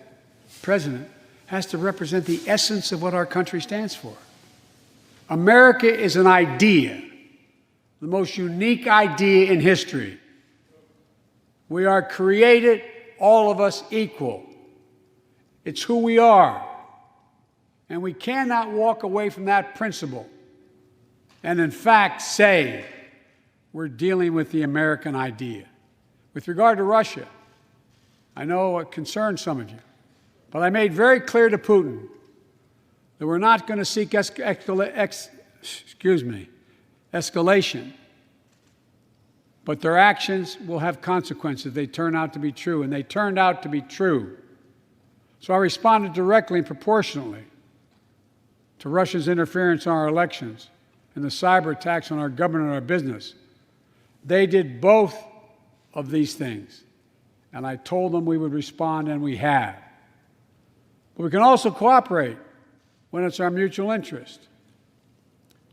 has to represent the essence of what our country stands for. America is an idea, the most unique idea in history. We are created, all of us, equal. It's who we are. And we cannot walk away from that principle and, in fact, say we're dealing with the American idea. With regard to Russia, I know it concerns some of you, but I made very clear to Putin that we're not going to seek escalation, but their actions will have consequences. They turn out to be true, and they turned out to be true. So I responded directly and proportionately to Russia's interference in our elections and the cyber attacks on our government and our business. They did both of these things, and I told them we would respond, and we have. But we can also cooperate when it's our mutual interest.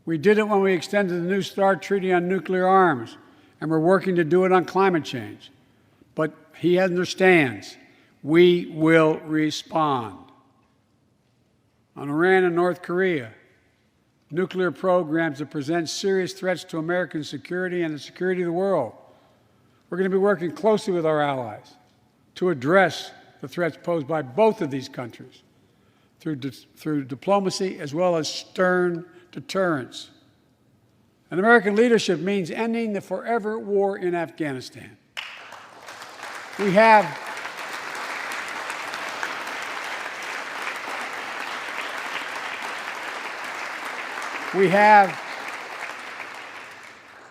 We did it when we extended the New START Treaty on nuclear arms, and we're working to do it on climate change. But he understands we will respond. On Iran and North Korea, nuclear programs that present serious threats to American security and the security of the world. We're going to be working closely with our allies to address the threats posed by both of these countries through diplomacy as well as stern deterrence. And American leadership means ending the forever war in Afghanistan. We have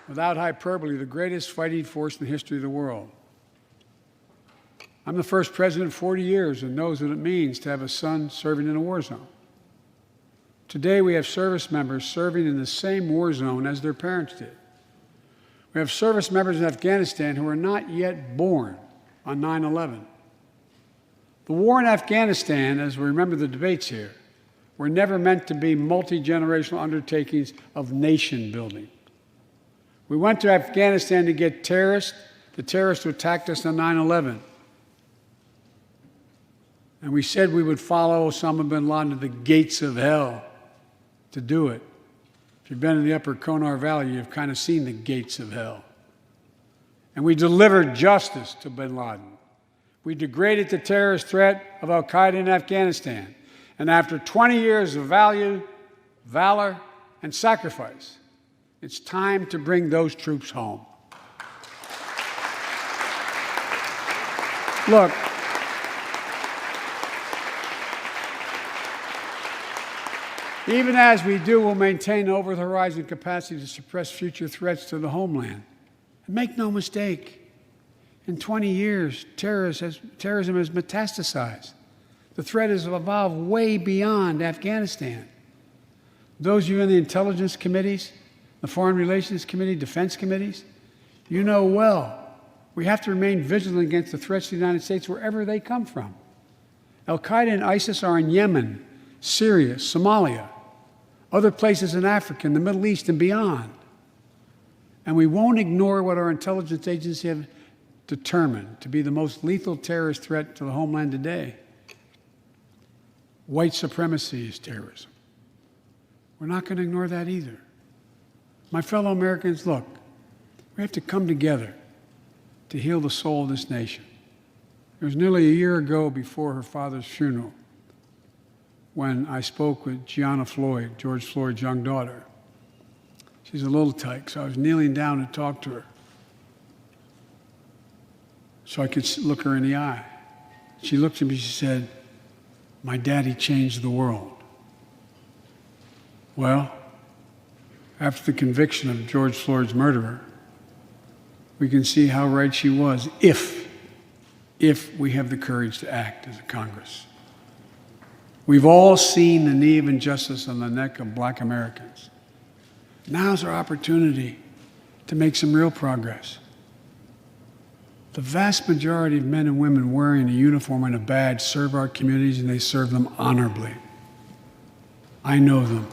without hyperbole, the greatest fighting force in the history of the world. I'm the first president in 40 years and knows what it means to have a son serving in a war zone. Today, we have service members serving in the same war zone as their parents did. We have service members in Afghanistan who are not yet born on 9/11. The war in Afghanistan, as we remember the debates here, were never meant to be multi-generational undertakings of nation building. We went to Afghanistan to get the terrorists who attacked us on 9/11. And we said we would follow Osama bin Laden to the gates of hell to do it. If you've been in the upper Konar Valley, you've kind of seen the gates of hell. And we delivered justice to bin Laden. We degraded the terrorist threat of al-Qaeda in Afghanistan. And after 20 years of valor, and sacrifice, it's time to bring those troops home. Look, even as we do, we'll maintain over-the-horizon capacity to suppress future threats to the homeland. And make no mistake, in 20 years, terrorism has metastasized. The threat has evolved way beyond Afghanistan. Those of you in the intelligence committees, the foreign relations committee, defense committees, you know well, we have to remain vigilant against the threats to the United States wherever they come from. Al-Qaeda and ISIS are in Yemen, Syria, Somalia, other places in Africa, in the Middle East, and beyond. And we won't ignore what our intelligence agencies have determined to be the most lethal terrorist threat to the homeland today. White supremacy is terrorism. We're not going to ignore that either. My fellow Americans, look, we have to come together to heal the soul of this nation. It was nearly a year ago before her father's funeral when I spoke with Gianna Floyd, George Floyd's young daughter. She's a little tyke, so I was kneeling down to talk to her so I could look her in the eye. She looked at me, she said, "My daddy changed the world." Well, after the conviction of George Floyd's murderer, we can see how right she was if we have the courage to act as a Congress. We've all seen the knee of injustice on the neck of Black Americans. Now's our opportunity to make some real progress. The vast majority of men and women wearing a uniform and a badge serve our communities, and they serve them honorably. I know them.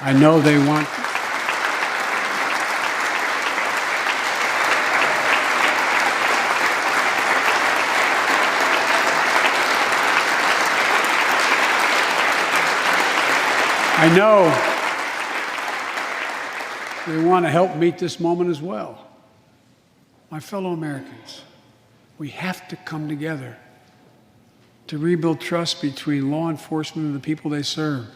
I know they want. I know they want to help meet this moment as well. My fellow Americans, we have to come together to rebuild trust between law enforcement and the people they serve,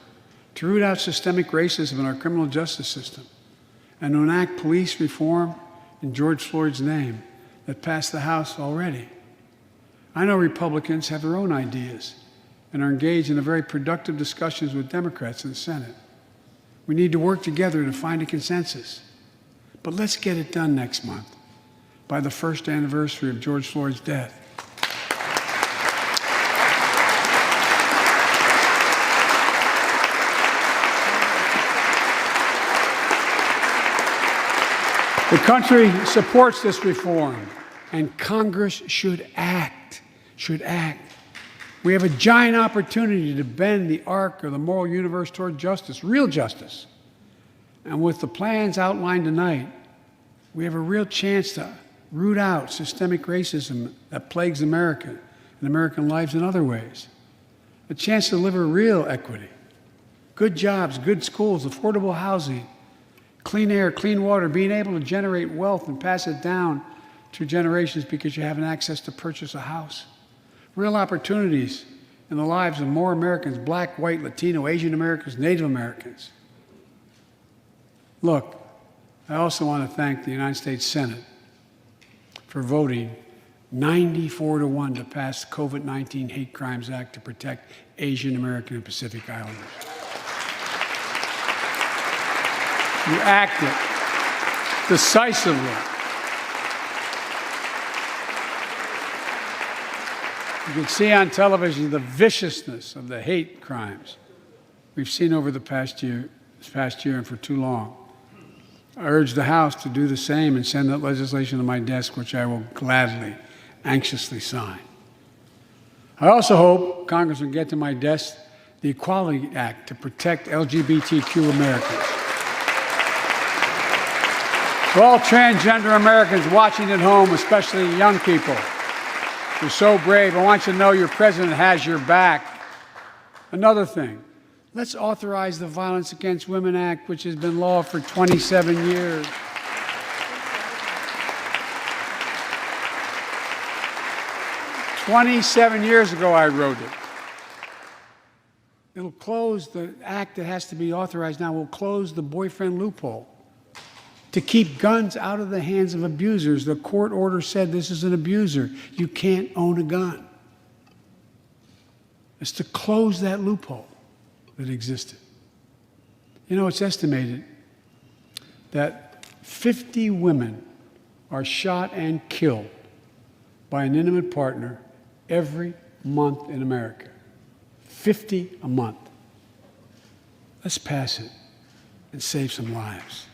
to root out systemic racism in our criminal justice system, and to enact police reform in George Floyd's name that passed the House already. I know Republicans have their own ideas and are engaged in very productive discussions with Democrats in the Senate. We need to work together to find a consensus. But let's get it done next month, by the first anniversary of George Floyd's death. The country supports this reform, and Congress should act. We have a giant opportunity to bend the arc of the moral universe toward justice, real justice. And with the plans outlined tonight, we have a real chance to root out systemic racism that plagues America and American lives in other ways. A chance to deliver real equity, good jobs, good schools, affordable housing, clean air, clean water, being able to generate wealth and pass it down through generations because you have access to purchase a house. Real opportunities in the lives of more Americans, Black, white, Latino, Asian Americans, Native Americans. Look, I also want to thank the United States Senate for voting 94-1 to pass the COVID-19 Hate Crimes Act to protect Asian American and Pacific Islanders. You acted decisively. You can see on television the viciousness of the hate crimes we've seen over this past year and for too long. I urge the House to do the same and send that legislation to my desk, which I will gladly, anxiously sign. I also hope Congress will get to my desk the Equality Act to protect LGBTQ Americans. To all transgender Americans watching at home, especially young people, you're so brave. I want you to know your president has your back. Another thing, let's authorize the Violence Against Women Act, which has been law for 27 years. 27 years ago, I wrote it. It'll close the act that has to be authorized now, will close the boyfriend loophole to keep guns out of the hands of abusers. The court order said this is an abuser. You can't own a gun. It's to close that loophole that existed. You know, it's estimated that 50 women are shot and killed by an intimate partner every month in America. 50 a month. Let's pass it and save some lives.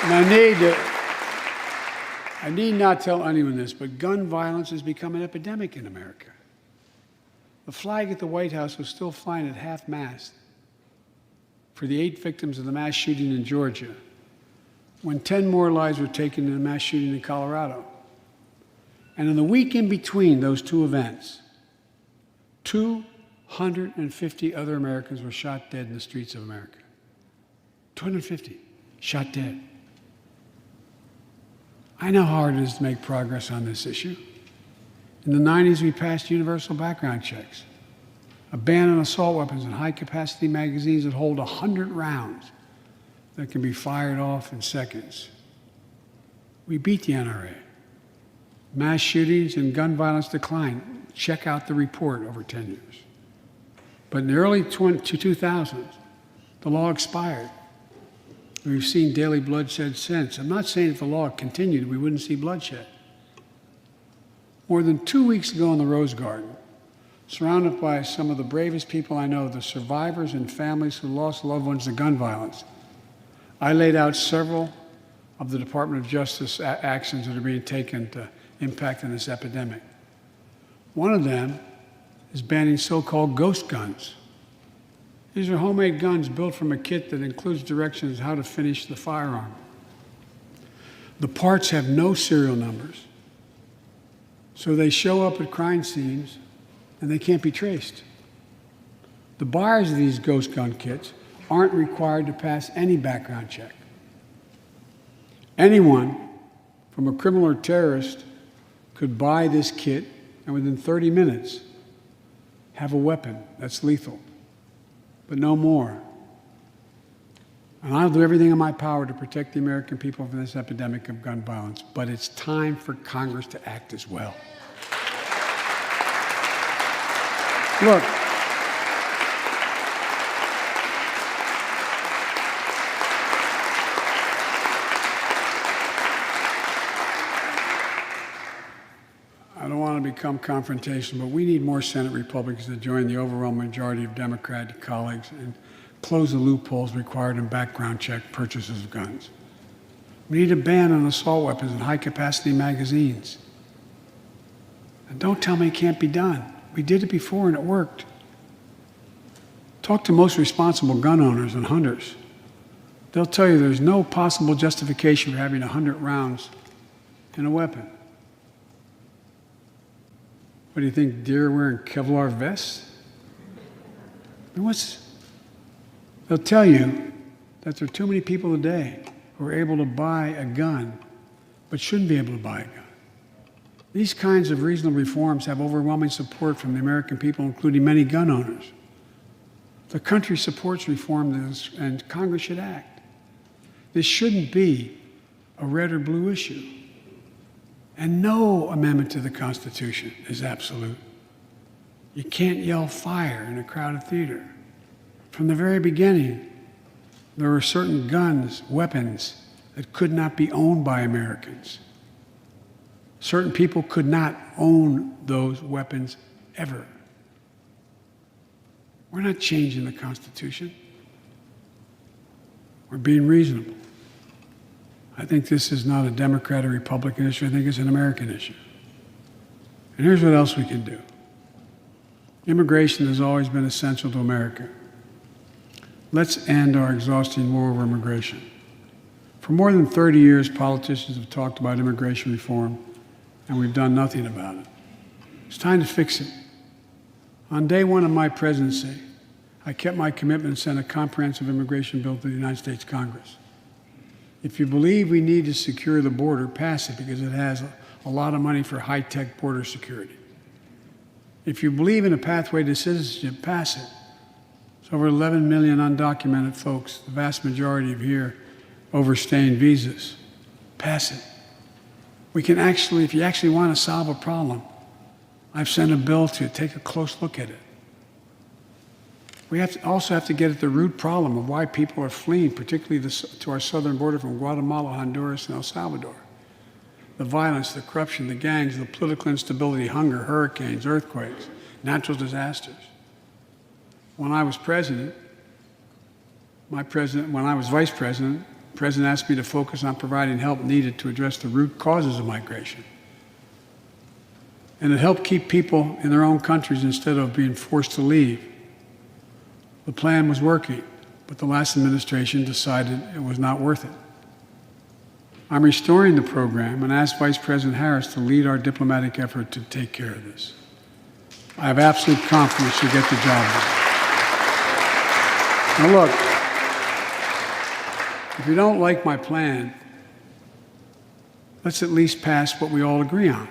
And I need not tell anyone this, but gun violence has become an epidemic in America. The flag at the White House was still flying at half-mast for the 8 victims of the mass shooting in Georgia, when 10 more lives were taken in a mass shooting in Colorado. And in the week in between those two events, 250 other Americans were shot dead in the streets of America. 250 shot dead. I know how hard it is to make progress on this issue. In the 90s, we passed universal background checks, a ban on assault weapons and high-capacity magazines that hold 100 rounds that can be fired off in seconds. We beat the NRA. Mass shootings and gun violence declined. Check out the report over 10 years. But in the early 2000s, the law expired. We've seen daily bloodshed since. I'm not saying if the law continued, we wouldn't see bloodshed. More than 2 weeks ago in the Rose Garden, surrounded by some of the bravest people I know, the survivors and families who lost loved ones to gun violence, I laid out several of the Department of Justice actions that are being taken to impact this epidemic. One of them is banning so-called ghost guns. These are homemade guns built from a kit that includes directions how to finish the firearm. The parts have no serial numbers, so they show up at crime scenes and they can't be traced. The buyers of these ghost gun kits aren't required to pass any background check. Anyone, from a criminal or terrorist, could buy this kit and within 30 minutes have a weapon that's lethal, but no more. And I'll do everything in my power to protect the American people from this epidemic of gun violence, but it's time for Congress to act as well. Look, I don't want to become confrontational, but we need more Senate Republicans to join the overwhelming majority of Democratic colleagues and close the loopholes required in background check purchases of guns. We need a ban on assault weapons and high-capacity magazines. And don't tell me it can't be done. We did it before and it worked. Talk to most responsible gun owners and hunters. They'll tell you there's no possible justification for having 100 rounds in a weapon. What do you think, deer wearing Kevlar vests? They'll tell you that there are too many people today who are able to buy a gun, but shouldn't be able to buy a gun. These kinds of reasonable reforms have overwhelming support from the American people, including many gun owners. The country supports reform, and Congress should act. This shouldn't be a red or blue issue. And no amendment to the Constitution is absolute. You can't yell fire in a crowded theater. From the very beginning, there were certain guns, weapons, that could not be owned by Americans. Certain people could not own those weapons ever. We're not changing the Constitution. We're being reasonable. I think this is not a Democrat or Republican issue. I think it's an American issue. And here's what else we can do. Immigration has always been essential to America. Let's end our exhausting war over immigration. For more than 30 years, politicians have talked about immigration reform, and we've done nothing about it. It's time to fix it. On day one of my presidency, I kept my commitment and sent a comprehensive immigration bill to the United States Congress. If you believe we need to secure the border, pass it because it has a lot of money for high-tech border security. If you believe in a pathway to citizenship, pass it. There's over 11 million undocumented folks, the vast majority of here overstaying visas. Pass it. We can actually, if you actually want to solve a problem, I've sent a bill to take a close look at it. We also have to get at the root problem of why people are fleeing, particularly to our southern border from Guatemala, Honduras, and El Salvador. The violence, the corruption, the gangs, the political instability, hunger, hurricanes, earthquakes, natural disasters. When I was president, when I was vice president, the president asked me to focus on providing help needed to address the root causes of migration. And it helped keep people in their own countries instead of being forced to leave. The plan was working, but the last administration decided it was not worth it. I'm restoring the program and asked Vice President Harris to lead our diplomatic effort to take care of this. I have absolute confidence she'll get the job done. Now look, if you don't like my plan, let's at least pass what we all agree on.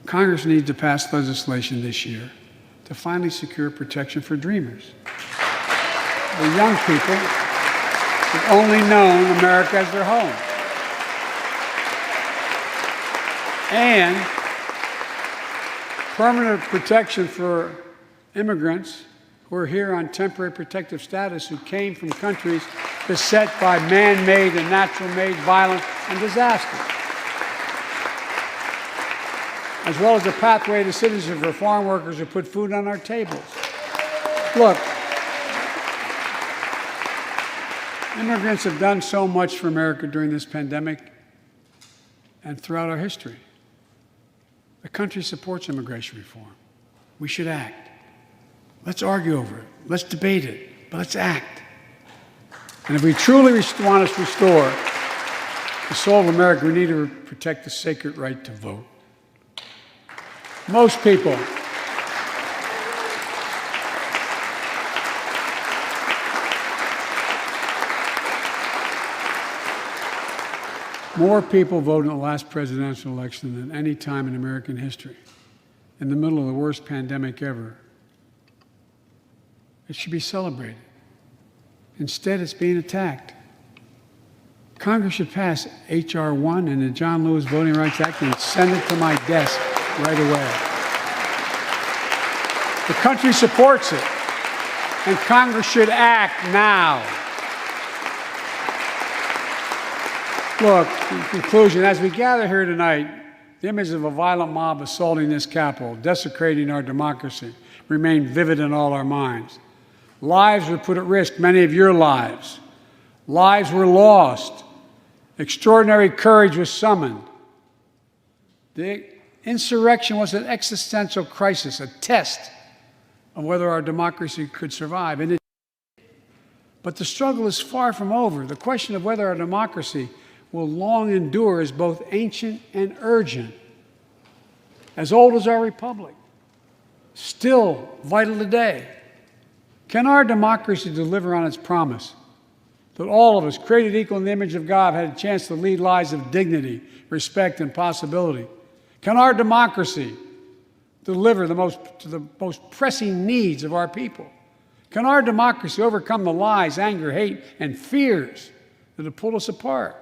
Congress needs to pass legislation this year to finally secure protection for dreamers. The young people who've only known America as their home. And permanent protection for immigrants who are here on temporary protective status who came from countries beset by man-made and natural-made violence and disaster. As well as a pathway to citizenship for foreign workers who put food on our tables. Look, immigrants have done so much for America during this pandemic and throughout our history. The country supports immigration reform. We should act. Let's argue over it. Let's debate it, but let's act. And if we truly want to restore the soul of America, we need to protect the sacred right to vote. Most people more people voted in the last presidential election than any time in American history, in the middle of the worst pandemic ever. It should be celebrated. Instead, it's being attacked. Congress should pass H.R. 1 and the John Lewis Voting Rights Act and send it to my desk right away. The country supports it, and Congress should act now. Look, in conclusion, as we gather here tonight, the image of a violent mob assaulting this Capitol, desecrating our democracy, remain vivid in all our minds. Lives were put at risk, many of your lives. Lives were lost. Extraordinary courage was summoned. The insurrection was an existential crisis, a test of whether our democracy could survive. And it did. But the struggle is far from over. The question of whether our democracy will long endure is both ancient and urgent. As old as our republic, still vital today. Can our democracy deliver on its promise that all of us, created equal in the image of God, had a chance to lead lives of dignity, respect, and possibility? Can our democracy deliver to the most pressing needs of our people? Can our democracy overcome the lies, anger, hate, and fears that have pulled us apart?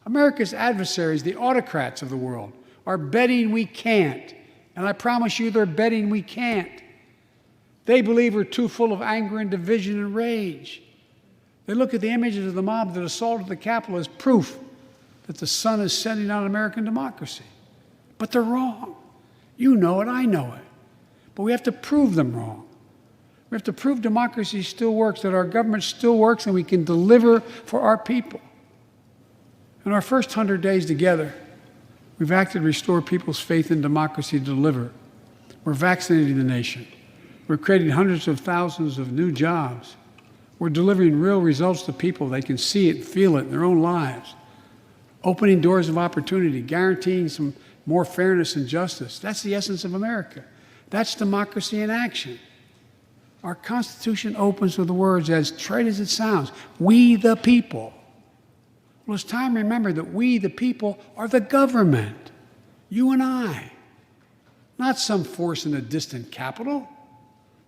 America's adversaries, the autocrats of the world, are betting we can't. And I promise you they're betting we can't. They believe we're too full of anger and division and rage. They look at the images of the mob that assaulted the Capitol as proof that the sun is setting on American democracy. But they're wrong. You know it, I know it. But we have to prove them wrong. We have to prove democracy still works, that our government still works, and we can deliver for our people. In our first 100 days together, we've acted to restore people's faith in democracy to deliver. We're vaccinating the nation. We're creating hundreds of thousands of new jobs. We're delivering real results to people. They can see it, feel it in their own lives. Opening doors of opportunity, guaranteeing some more fairness and justice. That's the essence of America. That's democracy in action. Our Constitution opens with the words, as trite as it sounds, we the people. Well, it's time to remember that we the people are the government, you and I. Not some force in a distant capital,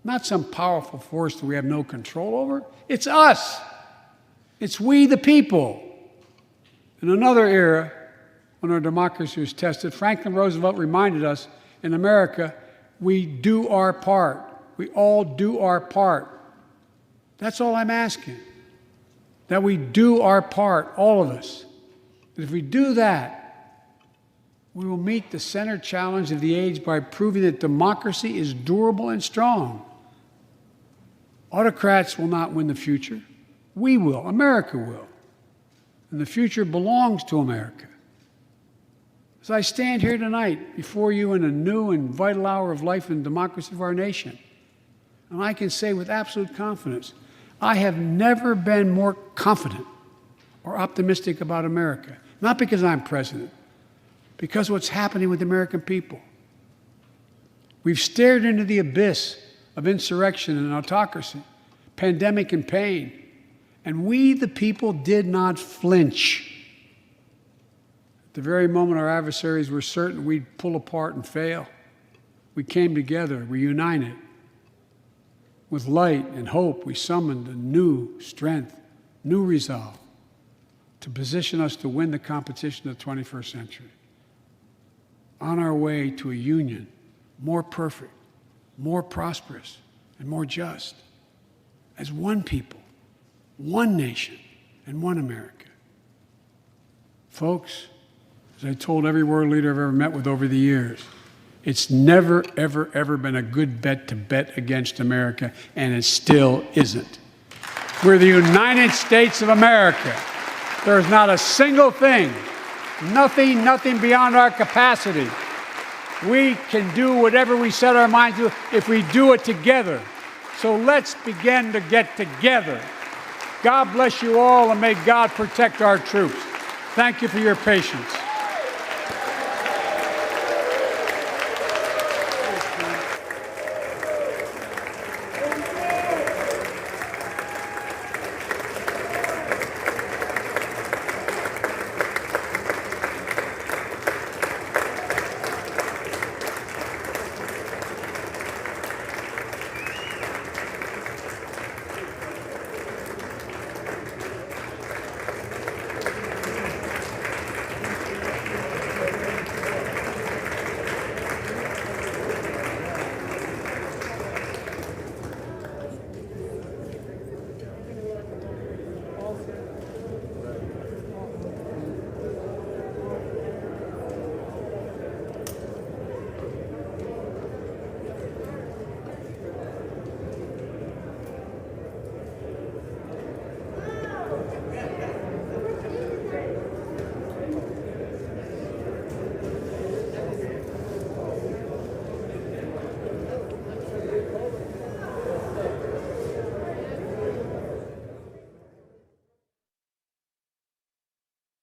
not some powerful force that we have no control over. It's us. It's we the people. In another era, when our democracy was tested, Franklin Roosevelt reminded us, in America, we do our part. We all do our part. That's all I'm asking. That we do our part, all of us. That if we do that, we will meet the center challenge of the age by proving that democracy is durable and strong. Autocrats will not win the future. We will. America will. And the future belongs to America. As I stand here tonight before you in a new and vital hour of life and democracy of our nation, and I can say with absolute confidence, I have never been more confident or optimistic about America. Not because I'm president, because of what's happening with the American people. We've stared into the abyss of insurrection and autocracy, pandemic and pain, and we, the people, did not flinch. At the very moment our adversaries were certain we'd pull apart and fail, we came together, we united. With light and hope, we summoned a new strength, new resolve to position us to win the competition of the 21st century. On our way to a union more perfect, more prosperous, and more just, as one people, one nation, and one America. Folks, as I told every world leader I've ever met with over the years, it's never, ever, ever been a good bet to bet against America, and it still isn't. We're the United States of America. There's not a single thing, nothing beyond our capacity. We can do whatever we set our minds to if we do it together. So let's begin to get together. God bless you all, and may God protect our troops. Thank you for your patience.